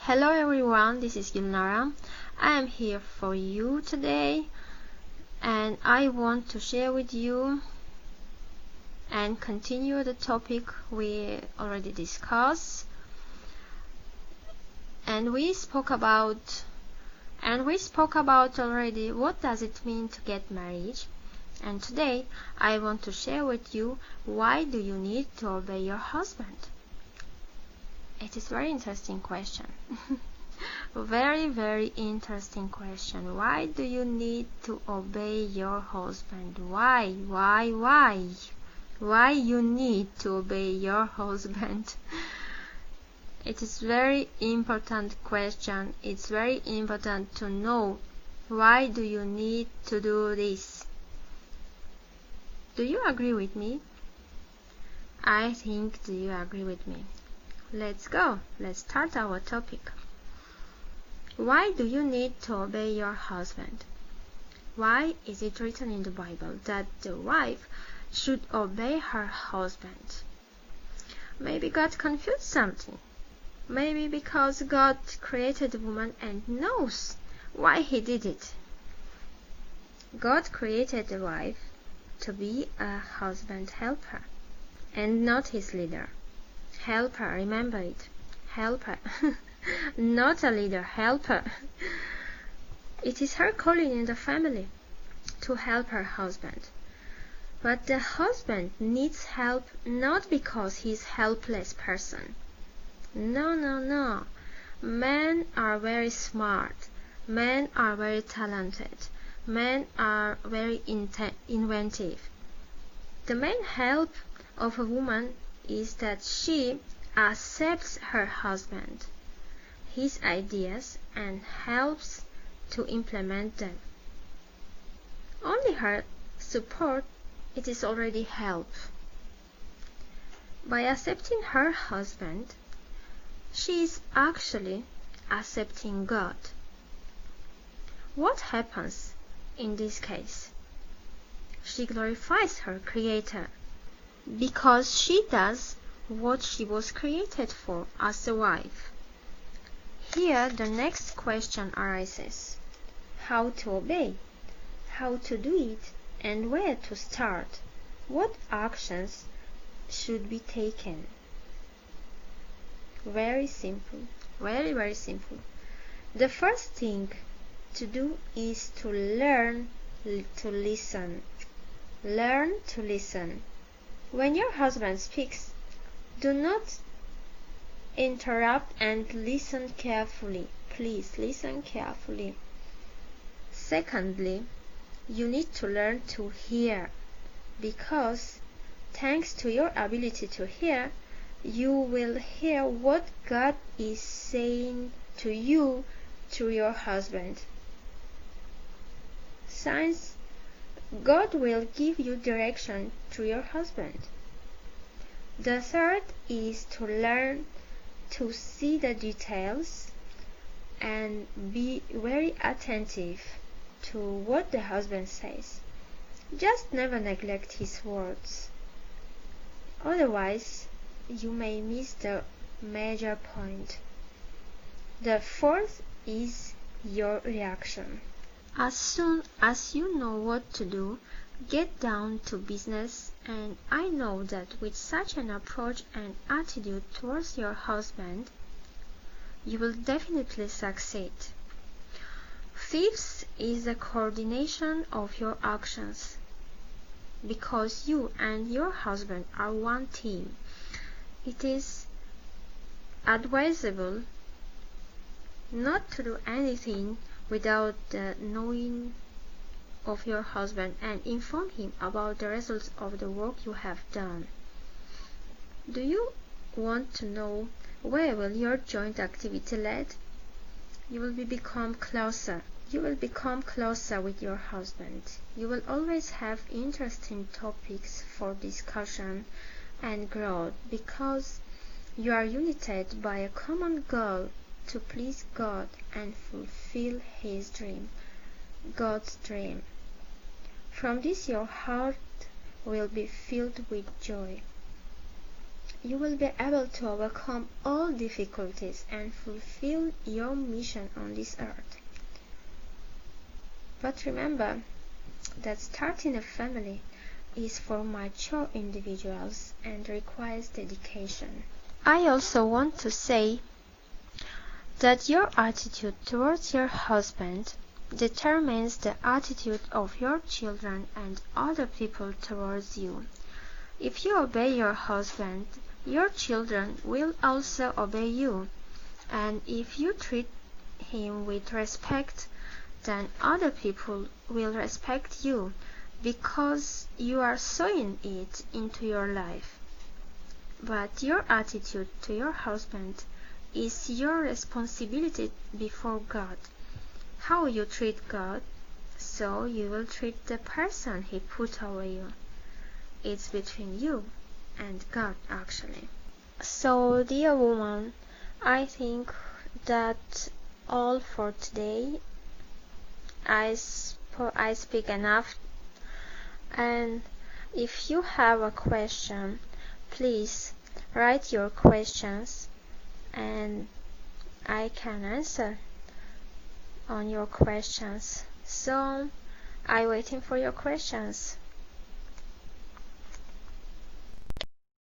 Hello everyone, this is Gulnara. I am here for you today and I want to share with you and continue the topic we already discussed. And we spoke about already what does it mean to get married. And today I want to share with you why do you need to obey your husband. It is a very interesting question. Very interesting question. Why do you need to obey your husband? Why you need to obey your husband? It is very important question. It's very important to know why do you need to do this. Do you agree with me? I think do you agree with me? Let's go. Let's start our topic. Why do you need to obey your husband? Why is it written in the Bible that the wife should obey her husband? Maybe God confused something. Maybe because God created the woman and knows why he did it. God created the wife to be a husband helper and not his leader. Helper, remember it. Helper. Not a leader, helper. It is her calling in the family to help her husband. But the husband needs help not because he's a helpless person. No. Men are very smart. Men are very talented. Men are very inventive. The main help of a woman is that she accepts her husband, his ideas, and helps to implement them. Only her support, it is already help. By accepting her husband, she is actually accepting God. What happens in this case? She glorifies her Creator because she does what she was created for as a wife. Here the next question arises: how to obey, how to do it, and where to start. What actions should be taken? Very simple, very simple. The first thing to do is to learn to listen. Learn to listen. When your husband speaks, do not interrupt and listen carefully. Please listen carefully. Secondly, you need to learn to hear, because thanks to your ability to hear, you will hear what God is saying to you through your husband. Since God will give you direction through your husband. The third is to learn to see the details and be very attentive to what the husband says. Just never neglect his words. Otherwise, you may miss the major point. The fourth is your reaction. As soon as you know what to do, get down to business, and I know that with such an approach and attitude towards your husband, you will definitely succeed. Fifth is the coordination of your actions. Because you and your husband are one team, it is advisable not to do anything without the knowing of your husband and inform him about the results of the work you have done. Do you want to know where will your joint activity lead? You will become closer. You will become closer with your husband. You will always have interesting topics for discussion and growth because you are united by a common goal to please God and fulfill His dream, God's dream. From this your heart will be filled with joy. you will be able to overcome all difficulties and fulfill your mission on this earth. But remember that starting a family is for mature individuals and requires dedication. I also want to say that your attitude towards your husband determines the attitude of your children and other people towards you. If you obey your husband, your children will also obey you, and if you treat him with respect, then other people will respect you because you are sowing it into your life. But your attitude to your husband is your responsibility before God. How you treat God, so you will treat the person He put over you. It's between you and God, actually. So, dear woman, I think that's all for today. I speak enough, and if you have a question, please write your questions and I can answer on your questions. So I'm waiting for your questions.